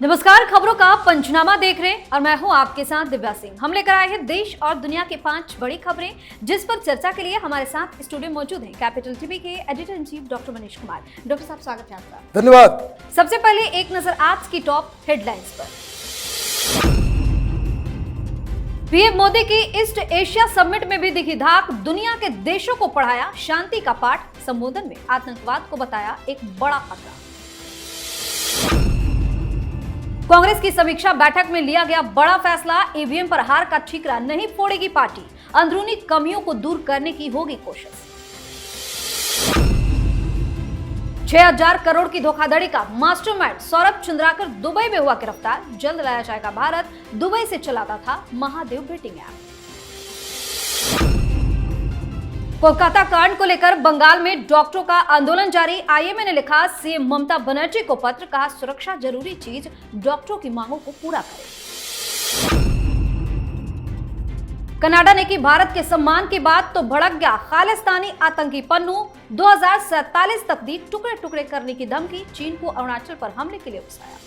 नमस्कार, खबरों का पंचनामा देख रहे हैं और मैं हूं आपके साथ दिव्या सिंह। हम लेकर आए हैं देश और दुनिया की 5 बड़ी खबरें, जिस पर चर्चा के लिए हमारे साथ स्टूडियो मौजूद हैं कैपिटल टीवी के editor in chief doctor Manish Kumar. Doctor साहब, स्वागत है आपका। धन्यवाद। सबसे पहले एक नजर आज की टॉप हेडलाइंस पर। पीएम मोदी की ईस्ट एशिया समिट में भी दिखी धाक, दुनिया के देशों को पढ़ाया शांति का पाठ। संबोधन में आतंकवाद को बताया एक बड़ा खतरा। कांग्रेस की समीक्षा बैठक में लिया गया बड़ा फैसला, ईवीएम पर हार का ठीकरा नहीं फोड़ेगी पार्टी, अंदरूनी कमियों को दूर करने की होगी कोशिश। 6000 करोड़ की धोखाधड़ी का मास्टरमाइंड सौरभ चंद्राकर दुबई में हुआ गिरफ्तार, जल्द लाया जाएगा भारत। दुबई से चलाता था महादेव बेटिंग ऐप। कोलकाता कांड को लेकर बंगाल में डॉक्टरों का आंदोलन जारी, आईएमए ने लिखा सीएम ममता बनर्जी को पत्र, कहा सुरक्षा जरूरी चीज, डॉक्टरों की मांगों को पूरा करें। कनाडा ने की भारत के सम्मान की बात तो भड़क गया खालिस्तानी आतंकी पन्नू, 2047 तक दी टुकड़े टुकड़े करने की धमकी, चीन को अरुणाचल पर हमले के लिए उकसाया।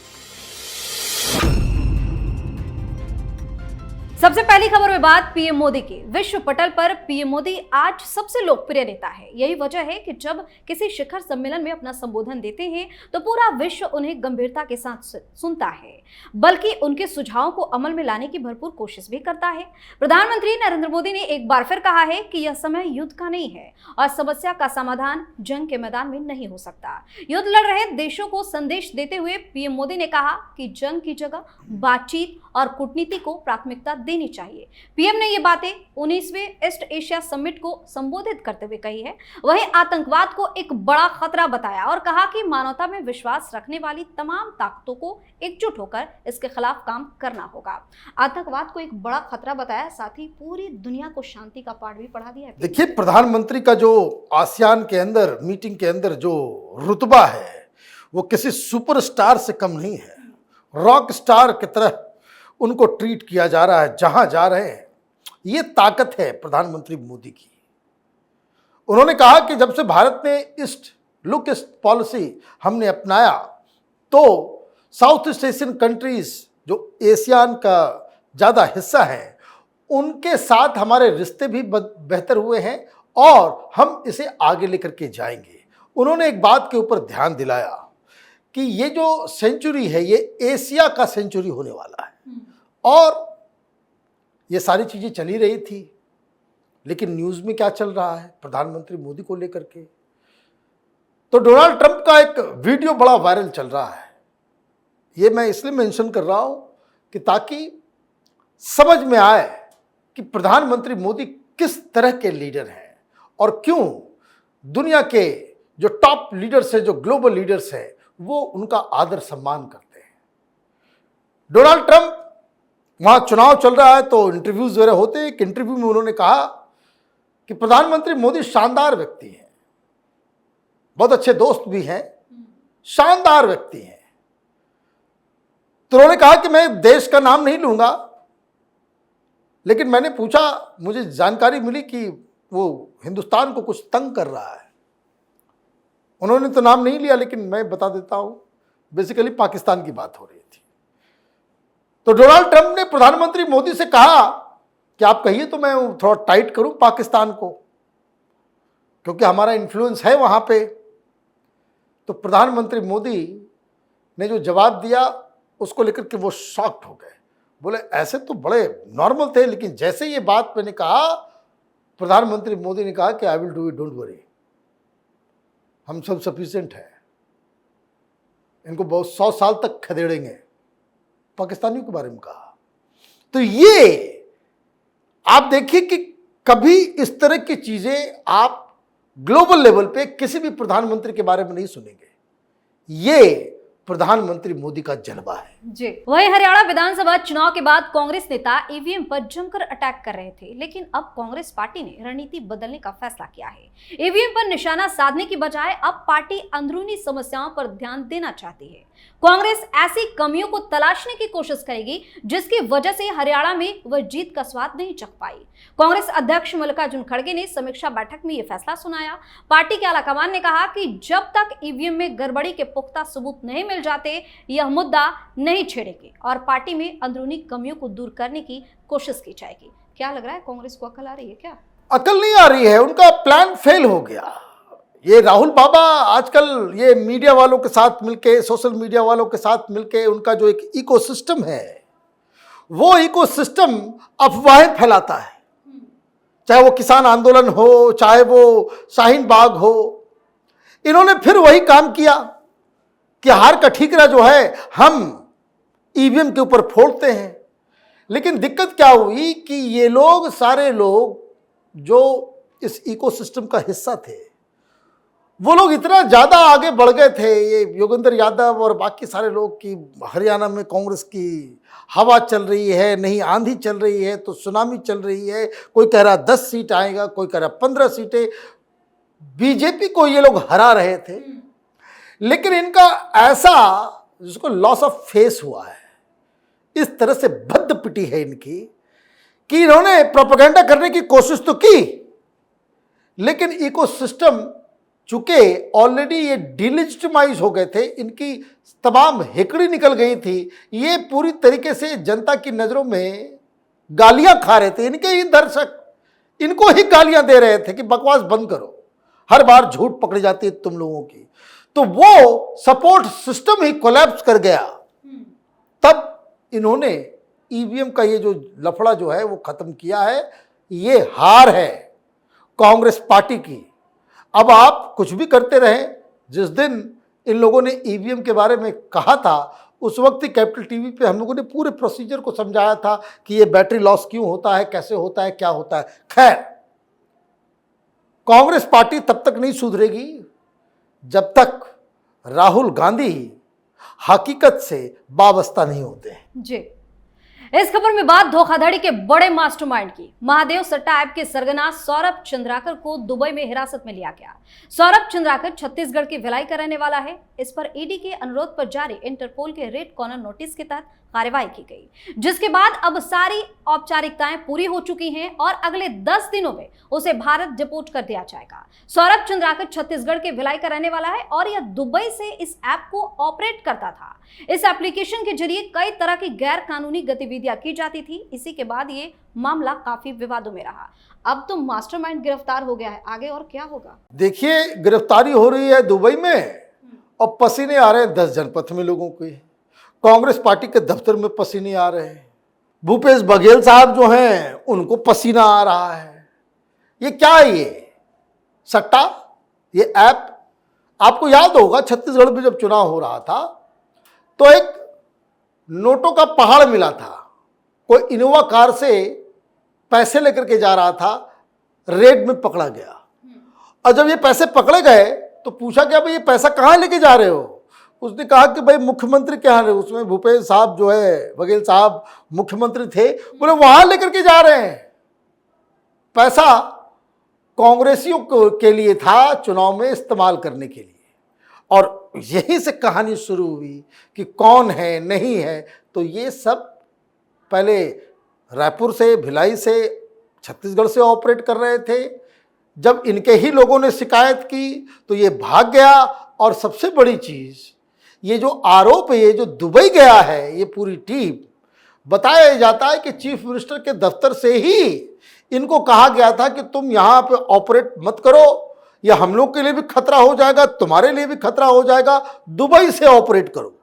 सबसे पहली खबर में बात पीएम मोदी की। विश्व पटल पर पीएम मोदी आज सबसे लोकप्रिय नेता है। यही वजह है कि जब किसी शिखर सम्मेलन में अपना संबोधन देते हैं तो पूरा विश्व उन्हें गंभीरता के साथ सुनता है, बल्कि उनके सुझावों को अमल में लाने की भरपूर कोशिश भी करता है। प्रधानमंत्री नरेंद्र मोदी ने एक बार फिर कहा है कि यह समय युद्ध का नहीं है और समस्या का समाधान जंग के मैदान में नहीं हो सकता। युद्ध लड़ रहे देशों को संदेश देते हुए पीएम मोदी ने कहा कि जंग की जगह बातचीत और कूटनीति को प्राथमिकता देनी चाहिए। पीएम ने ये बातें 19वें ईस्ट एशिया समिट को संबोधित करते हुए कही है। वहीं आतंकवाद को एक बड़ा खतरा बताया और कहा कि मानवता में विश्वास रखने वाली तमाम ताकतों को एकजुट होकर इसके खिलाफ काम करना होगा। आतंकवाद को एक बड़ा खतरा बताया, साथ ही पूरी दुनिया को शांति का पाठ भी पढ़ा दिया है। देखिए, प्रधानमंत्री का जो आसियान के अंदर मीटिंग के अंदर जो रुतबा है वो किसी सुपरस्टार से कम नहीं है। रॉक स्टार की तरह उनको ट्रीट किया जा रहा है जहां जा रहे हैं। ये ताकत है प्रधानमंत्री मोदी की। उन्होंने कहा कि जब से भारत ने ईस्ट लुक ईस्ट पॉलिसी हमने अपनाया तो साउथ ईस्ट एशियन कंट्रीज जो एशियान का ज़्यादा हिस्सा है उनके साथ हमारे रिश्ते भी बेहतर हुए हैं और हम इसे आगे लेकर के जाएंगे। उन्होंने एक बात के ऊपर ध्यान दिलाया कि ये जो सेंचुरी है ये एशिया का सेंचुरी होने वाला है और ये सारी चीज़ें चली रही थी, लेकिन न्यूज़ में क्या चल रहा है प्रधानमंत्री मोदी को लेकर के। तो डोनाल्ड ट्रंप का एक वीडियो बड़ा वायरल चल रहा है। ये मैं इसलिए मेंशन कर रहा हूं कि ताकि समझ में आए कि प्रधानमंत्री मोदी किस तरह के लीडर हैं और क्यों दुनिया के जो टॉप लीडर्स हैं, जो ग्लोबल लीडर्स हैं, वो उनका आदर सम्मान करते हैं। डोनाल्ड ट्रंप वहाँ चुनाव चल रहा है तो इंटरव्यूज वगैरह होते हैं। एक इंटरव्यू में उन्होंने कहा कि प्रधानमंत्री मोदी शानदार व्यक्ति हैं, बहुत अच्छे दोस्त भी हैं, शानदार व्यक्ति हैं। तो उन्होंने कहा कि मैं देश का नाम नहीं लूंगा, लेकिन मैंने पूछा, मुझे जानकारी मिली कि वो हिंदुस्तान को कुछ तंग कर रहा है। उन्होंने तो नाम नहीं लिया, लेकिन मैं बता देता हूं, बेसिकली पाकिस्तान की बात हो रही थी। तो डोनाल्ड ट्रंप ने प्रधानमंत्री मोदी से कहा कि आप कहिए तो मैं थोड़ा टाइट करूं पाकिस्तान को, क्योंकि हमारा इन्फ्लुएंस है वहां पे। तो प्रधानमंत्री मोदी ने जो जवाब दिया उसको लेकर के वो शॉक्ड हो गए। बोले ऐसे तो बड़े नॉर्मल थे, लेकिन जैसे ये बात मैंने कहा, प्रधानमंत्री मोदी ने कहा कि I will do it, don't worry, हम सब सफिशिएंट है, इनको बहुत 100 साल तक खदेड़ेंगे। पाकिस्तानियों के बारे में कहा। तो ये आप देखिए कि कभी इस तरह की चीजें आप ग्लोबल लेवल पे किसी भी प्रधानमंत्री के बारे में नहीं सुनेंगे। ये प्रधानमंत्री मोदी का जलवा है जी। वहीं हरियाणा विधानसभा चुनाव के बाद कांग्रेस नेता ईवीएम पर जमकर अटैक कर रहे थे, लेकिन अब कांग्रेस पार्टी ने रणनीति बदलने का फैसला किया है। ईवीएम पर निशाना साधने की बजाय अब पार्टी अंदरूनी समस्याओं पर ध्यान देना चाहती है। कांग्रेस ऐसी कमियों को तलाशने की कोशिश करेगी जिसकी वजह से हरियाणा में वह जीत का स्वाद नहीं चख पाई। कांग्रेस अध्यक्ष मल्लिकार्जुन खड़गे ने समीक्षा बैठक में यह फैसला सुनाया। पार्टी के आलाकमान ने कहा कि जब तक ईवीएम में गड़बड़ी के पुख्ता सबूत नहीं मिल जाते, यह मुद्दा नहीं छेड़ेंगे और पार्टी में अंदरूनी कमियों को दूर करने की कोशिश की जाएगी। क्या लग रहा है, कांग्रेस को अकल आ रही है क्या? अकल नहीं आ रही है, उनका प्लान फेल हो गया। ये राहुल बाबा आजकल ये मीडिया वालों के साथ मिलके, सोशल मीडिया वालों के साथ मिलके उनका जो एक इकोसिस्टम है, वो इकोसिस्टम अफवाहें फैलाता है। चाहे वो किसान आंदोलन हो, चाहे वो शाहीन बाग हो, इन्होंने फिर वही काम किया कि हार का ठीकरा जो है हम ईवीएम के ऊपर फोड़ते हैं। लेकिन दिक्कत क्या हुई कि ये लोग, सारे लोग जो इस इकोसिस्टम का हिस्सा थे, वो लोग इतना ज़्यादा आगे बढ़ गए थे, ये योगेंद्र यादव और बाकी सारे लोग, कि हरियाणा में कांग्रेस की हवा चल रही है, नहीं आंधी चल रही है तो सुनामी चल रही है। कोई कह रहा 10 सीट आएगा, कोई कह रहा 15 सीटें। बीजेपी को ये लोग हरा रहे थे। लेकिन इनका ऐसा, जिसको लॉस ऑफ फेस हुआ है, इस तरह से भद्द पिटी है इनकी कि इन्होंने प्रोपेगेंडा करने की कोशिश तो की, लेकिन इकोसिस्टम चूंकि ऑलरेडी ये डिलेजिटिमाइज हो गए थे, इनकी तमाम हेकड़ी निकल गई थी, ये पूरी तरीके से जनता की नज़रों में गालियां खा रहे थे। इनके ही दर्शक इनको ही गालियां दे रहे थे कि बकवास बंद करो, हर बार झूठ पकड़ी जाती है तुम लोगों की। तो वो सपोर्ट सिस्टम ही कोलैप्स कर गया। तब इन्होंने ईवीएम का ये जो लफड़ा जो है वो खत्म किया है। ये हार है कांग्रेस पार्टी की। अब आप कुछ भी करते रहें, जिस दिन इन लोगों ने ईवीएम के बारे में कहा था, उस वक्त ही कैपिटल टीवी पे हम लोगों ने पूरे प्रोसीजर को समझाया था कि ये बैटरी लॉस क्यों होता है, कैसे होता है, क्या होता है। खैर, कांग्रेस पार्टी तब तक नहीं सुधरेगी जब तक राहुल गांधी हकीकत से वाबस्ता नहीं होते हैं। जी, इस खबर में बात धोखाधड़ी के बड़े मास्टरमाइंड की। महादेव सट्टा ऐप के सरगना सौरभ चंद्राकर को दुबई में हिरासत में लिया गया। सौरभ चंद्राकर छत्तीसगढ़ के भिलाई का रहने वाला है। इस पर ईडी के अनुरोध पर जारी इंटरपोल के रेड कॉर्नर नोटिस के तहत कार्रवाई की गई, जिसके बाद अब सारी औपचारिकताएं पूरी हो चुकी हैं और अगले 10 दिनों में उसे भारत डिपोर्ट कर दिया जाएगा। सौरभ चंद्राकर छत्तीसगढ़ के भिलाई का रहने वाला है और यह दुबई से इस ऐप को ऑपरेट करता था। इस एप्लीकेशन के जरिए कई तरह की गैर कानूनी गतिविधियां की जाती थी। इसी के बाद ये मामला काफी विवादों में रहा। अब तो मास्टरमाइंड गिरफ्तार हो गया है, आगे और क्या होगा? देखिए, गिरफ्तारी हो रही है दुबई में और पसीने आ रहे हैं 10 जनपथ में लोगों के। कांग्रेस पार्टी के दफ्तर में पसीने आ रहे हैं। भूपेश बघेल साहब जो हैं उनको पसीना आ रहा है। ये क्या है? ये सट्टा, ये ऐप। आपको याद होगा छत्तीसगढ़ में जब चुनाव हो रहा था तो एक नोटों का पहाड़ मिला था। कोई इनोवा कार से पैसे लेकर के जा रहा था, रेड में पकड़ा गया। और जब ये पैसे पकड़े गए तो पूछा गया, भाई ये पैसा कहाँ लेके जा रहे हो? उसने कहा कि भाई मुख्यमंत्री के यहाँ। उसमें भूपेश साहब जो है, बघेल साहब मुख्यमंत्री थे, बोले वहां लेकर के जा रहे हैं। पैसा कांग्रेसियों के लिए था, चुनाव में इस्तेमाल करने के लिए। और यहीं से कहानी शुरू हुई कि कौन है, नहीं है। तो ये सब पहले रायपुर से, भिलाई से, छत्तीसगढ़ से ऑपरेट कर रहे थे। जब इनके ही लोगों ने शिकायत की तो ये भाग गया। और सबसे बड़ी चीज़, ये जो आरोप है, ये जो दुबई गया है, ये पूरी टीम, बताया जाता है कि चीफ मिनिस्टर के दफ्तर से ही इनको कहा गया था कि तुम यहाँ पे ऑपरेट मत करो, या हम लोग के लिए भी खतरा हो जाएगा, तुम्हारे लिए भी खतरा हो जाएगा, दुबई से ऑपरेट करो।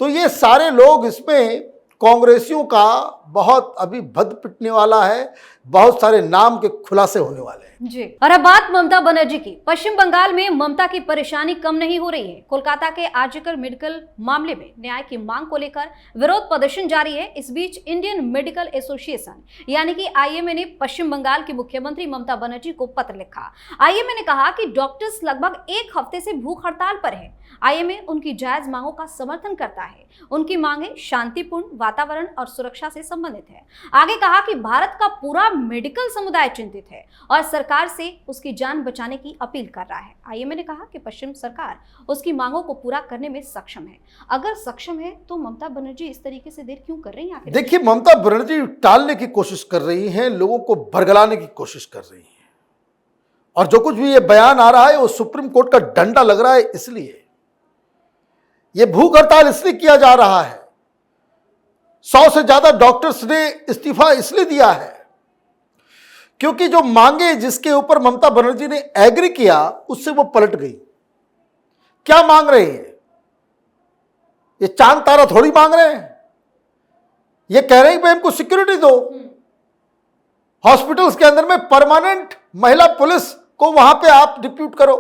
तो ये सारे लोग, इसमें कांग्रेसियों का बहुत अभी भद पिटने वाला है, बहुत सारे नाम के खुलासे होने वाले हैं। जी, और अब बात ममता बनर्जी की। पश्चिम बंगाल में ममता की परेशानी कम नहीं हो रही है। कोलकाता के आरजीकर मेडिकल मामले में न्याय की मांग को लेकर विरोध प्रदर्शन जारी है। इस बीच इंडियन मेडिकल एसोसिएशन यानी कि आईएमए ने पश्चिम बंगाल की मुख्यमंत्री ममता बनर्जी को पत्र लिखा। आईएमए ने कहा कि डॉक्टर्स लगभग 1 हफ्ते से भूख हड़ताल पर हैं। आईएमए उनकी जायज मांगों का समर्थन करता है। उनकी मांगे शांतिपूर्ण वातावरण और सुरक्षा से संबंधित है। आगे कहा कि भारत का पूरा मेडिकल समुदाय चिंतित है और सरकार से उसकी जान बचाने की अपील कर रहा है। आईएमए ने कहा कि पश्चिम सरकार उसकी मांगों को पूरा करने में सक्षम है। अगर सक्षम है तो ममता बनर्जी इस तरीके से देर क्यों कर रही है? आखिर देखिए, ममता बनर्जी टालने की कोशिश कर रही हैं, लोगों को बरगलाने की कोशिश कर रही हैं, और जो कुछ भी ये बयान आ रहा है वो सुप्रीम कोर्ट का डंडा लग रहा है। इसलिए ये भूख हड़ताल इसलिए किया जा रहा है। 100 से ज्यादा डॉक्टर्स ने इस्तीफा इसलिए दिया है क्योंकि जो मांगे जिसके ऊपर ममता बनर्जी ने एग्री किया उससे वो पलट गई। क्या मांग रहे हैं? ये चांद तारा थोड़ी मांग रहे हैं। ये कह रहे हैं कि हमको सिक्योरिटी दो, हॉस्पिटल्स के अंदर में परमानेंट महिला पुलिस को वहां पे आप डिप्यूट करो।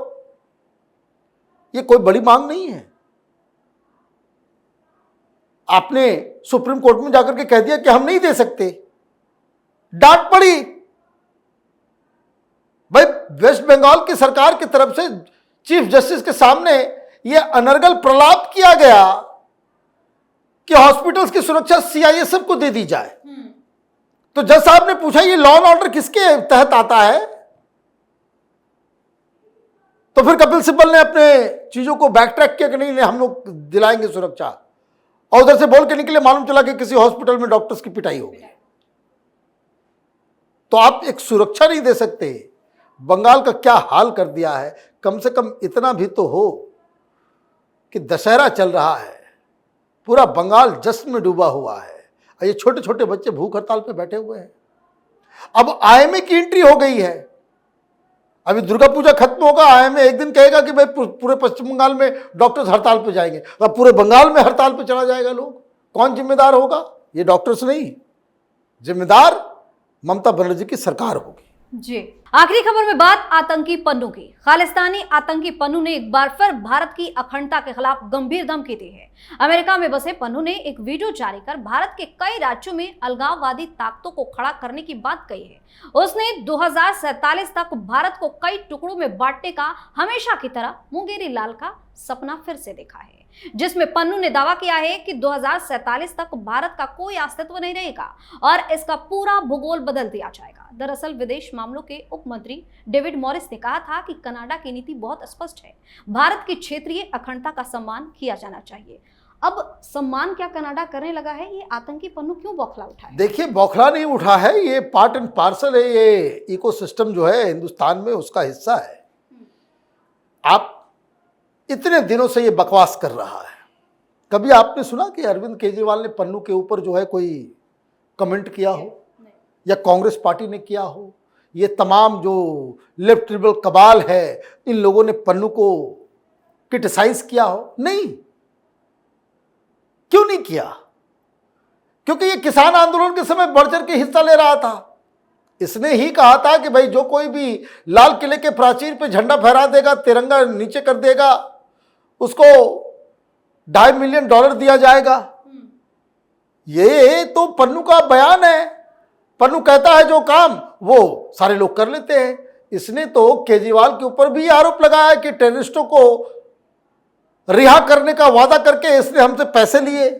ये कोई बड़ी मांग नहीं है। आपने सुप्रीम कोर्ट में जाकर के कह दिया कि हम नहीं दे सकते, डांट पड़ी। भाई, वेस्ट बंगाल की सरकार की तरफ से चीफ जस्टिस के सामने यह अनर्गल प्रलाप किया गया कि हॉस्पिटल्स की सुरक्षा सीआईएसएफ को दे दी जाए। तो जज साहब ने पूछा, ये लॉ एंड ऑर्डर किसके तहत आता है? तो फिर कपिल सिब्बल ने अपने चीजों को बैक ट्रैक किया कि नहीं हम लोग दिलाएंगे सुरक्षा, और उधर से बोल के निकले, मालूम चला कि किसी हॉस्पिटल में डॉक्टर्स की पिटाई हो गई। तो आप एक सुरक्षा नहीं दे सकते। बंगाल का क्या हाल कर दिया है। कम से कम इतना भी तो हो कि दशहरा चल रहा है, पूरा बंगाल जश्न में डूबा हुआ है, और ये छोटे छोटे बच्चे भूख हड़ताल पे बैठे हुए हैं। अब आईएमए की एंट्री हो गई है। अभी दुर्गा पूजा खत्म होगा, आईएमए एक दिन कहेगा कि भाई पूरे पश्चिम बंगाल में डॉक्टर्स हड़ताल पे जाएंगे, और पूरे बंगाल में हड़ताल पे चला जाएगा लोग। कौन जिम्मेदार होगा? ये डॉक्टर्स नहीं, जिम्मेदार ममता बनर्जी की सरकार होगी। जी, आखिरी खबर में बात आतंकी पन्नू की। खालिस्तानी आतंकी पन्नू ने एक बार फिर भारत की अखंडता के खिलाफ गंभीर धमकी दी है। अमेरिका में बसे पन्नू ने एक वीडियो जारी कर भारत के कई राज्यों में अलगाववादी ताकतों को खड़ा करने की बात कही है। उसने 2047 तक भारत को कई टुकड़ों में बांटने का हमेशा की तरह मुंगेरी लाल का सपना फिर से देखा है, जिसमें पन्नू ने दावा किया है कि 2047 तक भारत का कोई अस्तित्व नहीं रहेगा और इसका पूरा भूगोल बदल दिया जाएगा। दरअसल विदेश मामलों के उप मंत्री डेविड मॉरिस ने कहा था कि कनाडा की नीति बहुत स्पष्ट है, भारत की क्षेत्रीय अखंडता का सम्मान किया जाना चाहिए। अब सम्मान क्या कनाडा करने लगा है? ये आतंकी पन्नू क्यों बौखला उठा है? देखिए, बौखला नहीं उठा है, ये पार्ट एंड पार्सल है। ये इकोसिस्टम जो है हिंदुस्तान में उसका हिस्सा है। आप इतने दिनों से ये बकवास कर रहा है। कभी आपने सुना कि अरविंद केजरीवाल ने पन्नू के ऊपर जो है कोई कमेंट किया हो, या कांग्रेस पार्टी ने किया हो? ये तमाम जो लेफ्ट लिबरल कबाल है, इन लोगों ने पन्नू को क्रिटिसाइज किया हो? नहीं। क्यों नहीं किया? क्योंकि ये किसान आंदोलन के समय बढ़ चढ़ के हिस्सा ले रहा था। इसने ही कहा था कि भाई जो कोई भी लाल किले के प्राचीर पे झंडा फहरा देगा, तिरंगा नीचे कर देगा, उसको $2.5 मिलियन दिया जाएगा। ये तो पन्नू का बयान है। पन्नू कहता है जो काम वो सारे लोग कर लेते हैं। इसने तो केजरीवाल के ऊपर भी आरोप लगाया कि टेररिस्टों को रिहा करने का वादा करके इसने हमसे पैसे लिए।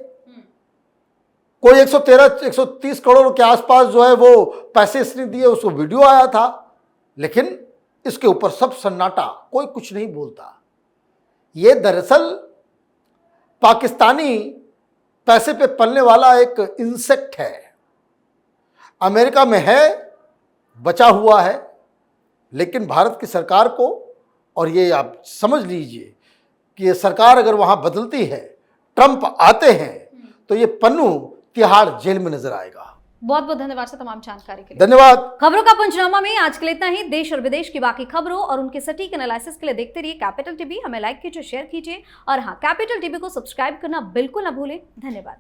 कोई 130 करोड़ के आसपास जो है वो पैसे इसने दिए, उसको वीडियो आया था। लेकिन इसके ऊपर सब सन्नाटा, कोई कुछ नहीं बोलता। ये दरअसल पाकिस्तानी पैसे पे पलने वाला एक इंसेक्ट है। अमेरिका में है, बचा हुआ है, लेकिन भारत की सरकार को, और ये आप समझ लीजिए कि ये सरकार अगर वहां बदलती है, ट्रंप आते हैं, तो ये पन्नू तिहाड़ जेल में नजर आएगा। बहुत बहुत धन्यवाद सर तमाम जानकारी के लिए। धन्यवाद। खबरों का पंचनामा में आज के लिए इतना ही। देश और विदेश की बाकी खबरों और उनके सटीक एनालिसिस के लिए देखते रहिए कैपिटल टीवी। हमें लाइक कीजिए, शेयर कीजिए, और हाँ, कैपिटल टीवी को सब्सक्राइब करना बिल्कुल ना भूलें। धन्यवाद।